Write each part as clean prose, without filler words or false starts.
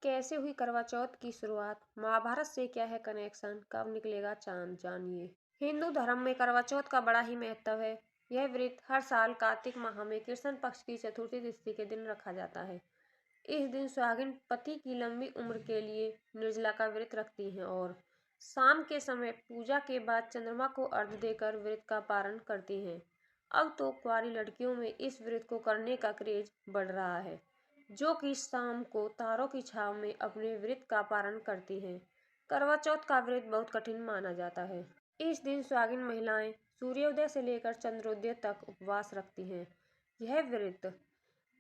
कैसे हुई करवा चौथ की शुरुआत? महाभारत से क्या है कनेक्शन? कब निकलेगा चांद? जानिए। हिंदू धर्म में करवा चौथ का बड़ा ही महत्व है। यह व्रत हर साल कार्तिक माह में कृष्ण पक्ष की चतुर्थी तिथि के दिन रखा जाता है। इस दिन सुहागिन पति की लंबी उम्र के लिए निर्जला का व्रत रखती हैं और शाम के समय पूजा के बाद चंद्रमा को अर्घ्य देकर व्रत का पारण करती हैं। अब तो कुंवारी लड़कियों में इस व्रत को करने का क्रेज बढ़ रहा है, जो कि शाम को तारों की छाव में अपने व्रत का पारण करती हैं। करवा चौथ का व्रत बहुत कठिन माना जाता है। इस दिन सुहागिन महिलाएं सूर्योदय से लेकर चंद्रोदय तक उपवास रखती हैं। यह व्रत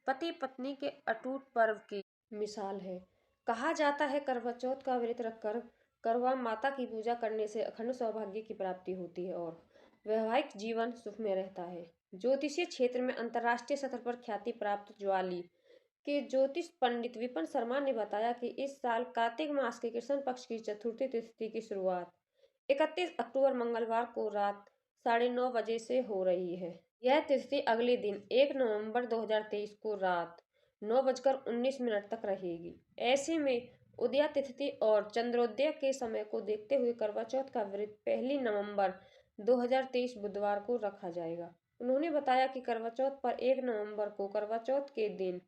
पति पत्नी के अटूट पर्व की मिसाल है। कहा जाता है करवा चौथ का व्रत रखकर करवा माता की पूजा करने से अखंड सौभाग्य की प्राप्ति होती है और वैवाहिक जीवन सुखमय रहता है। ज्योतिषीय क्षेत्र में अंतर्राष्ट्रीय स्तर पर ख्याति प्राप्त ज्वाली के ज्योतिष पंडित विपिन शर्मा ने बताया कि इस साल कार्तिक मास के कृष्ण पक्ष की चतुर्थी तिथि की शुरुआत 31 अक्टूबर मंगलवार को रात 9:30 बजे से हो रही है। यह तिथि अगले दिन 1 नवंबर 2023 को रात 9:19 तक रहेगी। ऐसे में उदया तिथि और चंद्रोदय के समय को देखते हुए करवा चौथ का व्रत 1 नवंबर 2023 बुधवार को रखा जाएगा। उन्होंने बताया कि करवा चौथ पर 1 नवंबर को करवा चौथ के दिन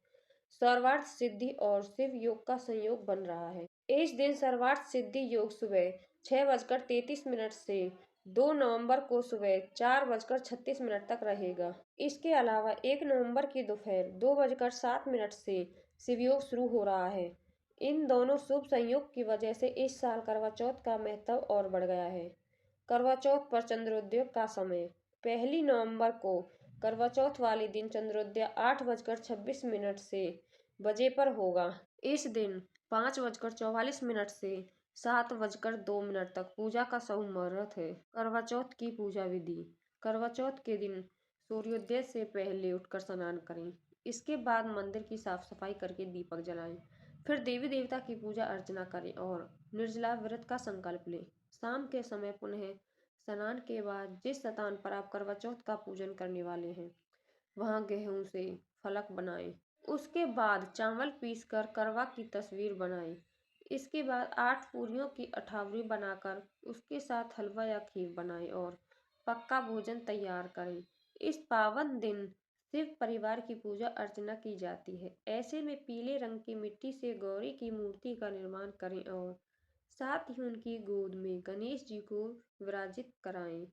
सर्वार्थ सिद्धि और शिव योग का संयोग बन रहा है। इस दिन सर्वार्थ सिद्धि योग सुबह 6:33 से 2 नवंबर को सुबह 4:36 तक रहेगा। इसके अलावा 1 नवंबर की दोपहर 2:07 से शिवयोग शुरू हो रहा है। इन दोनों शुभ संयोग की वजह से इस साल करवा चौथ का महत्व और बढ़ गया है। करवा चौथ पर चंद्रोदय का समय 1 नवंबर को करवा चौथ वाले दिन चंद्रोदय 8:26 से बजे पर होगा। इस दिन 5:44 से 7:02 तक पूजा का शुभ मुहूर्त है। करवा चौथ की पूजा विधि। करवा चौथ के दिन सूर्योदय से पहले उठकर स्नान करें। इसके बाद मंदिर की साफ सफाई करके दीपक जलाएं। फिर देवी देवता की पूजा अर्चना करें और निर्जला व्रत का संकल्प लें। शाम के समय पुनः स्नान के बाद जिस स्थान पर आप करवा चौथ का पूजन करने वाले हैं, वहां गेहूं से फलक बनाएं। उसके बाद चावल पीसकर करवा की तस्वीर बनाएं। इसके बाद 8 पूरियों की अठावरी बनाकर उसके साथ हलवा या खीर बनाएं और पक्का भोजन तैयार करें। इस पावन दिन शिव परिवार की पूजा अर्चना की जाती है। ऐसे में पीले रंग की मिट्टी से गौरी की मूर्ति का निर्माण करें और साथ ही उनकी गोद में गणेश जी को विराजित कराएं।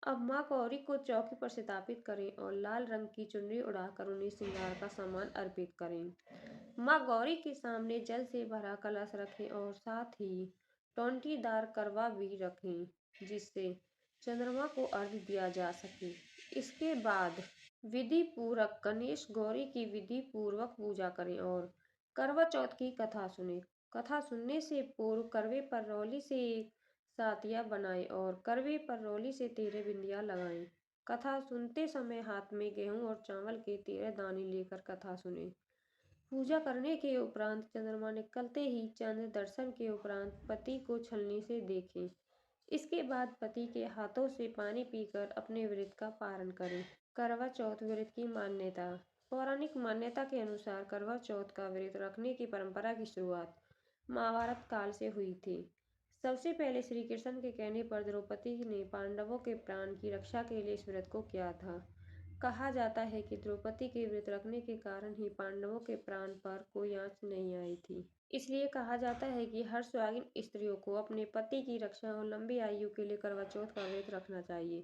अब माँ गौरी को चौकी पर स्थापित करें और लाल रंग की चुनरी उड़ाकर उन्हें श्रृंगार का सामान अर्पित करें। माँ गौरी के सामने जल से भरा कलश रखें और साथ ही टोंटीदार करवा भी रखें, जिससे चंद्रमा को अर्घ्य दिया जा सके। इसके बाद विधि पूर्वक गणेश गौरी की विधि पूर्वक पूजा करें और करवा चौथ की कथा सुने। कथा सुनने से पूर्व करवे पर रोली से एक सातिया बनाएं और करवे पर रोली से 13 बिंदियां लगाएं। कथा सुनते समय हाथ में गेहूं और चावल के 13 दाने लेकर कथा सुने। पूजा करने के उपरांत चंद्रमा निकलते ही चंद्र दर्शन के उपरांत पति को छलनी से देखें। इसके बाद पति के हाथों से पानी पीकर अपने व्रत का पारण करें। करवा चौथ व्रत की मान्यता। पौराणिक मान्यता के अनुसार करवा चौथ का व्रत रखने की परंपरा की शुरुआत महाभारत काल से हुई थी। सबसे पहले श्री कृष्ण के कहने पर द्रौपदी ने पांडवों के प्राण की रक्षा के लिए इस व्रत को किया था। कहा जाता है कि द्रौपदी के व्रत रखने के कारण ही पांडवों के प्राण पर कोई आंच नहीं आई थी। इसलिए कहा जाता है कि हर सुहागिन स्त्रियों को अपने पति की रक्षा और लंबी आयु के लिए करवा चौथ का व्रत रखना चाहिए।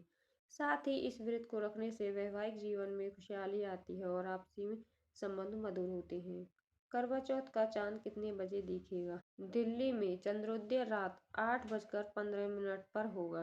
साथ ही इस व्रत को रखने से वैवाहिक जीवन में खुशहाली आती है और आपसी संबंध मधुर होते हैं। करवा चौथ का चांद कितने बजे दिखेगा? दिल्ली में चंद्रोदय रात 8:15 पर होगा।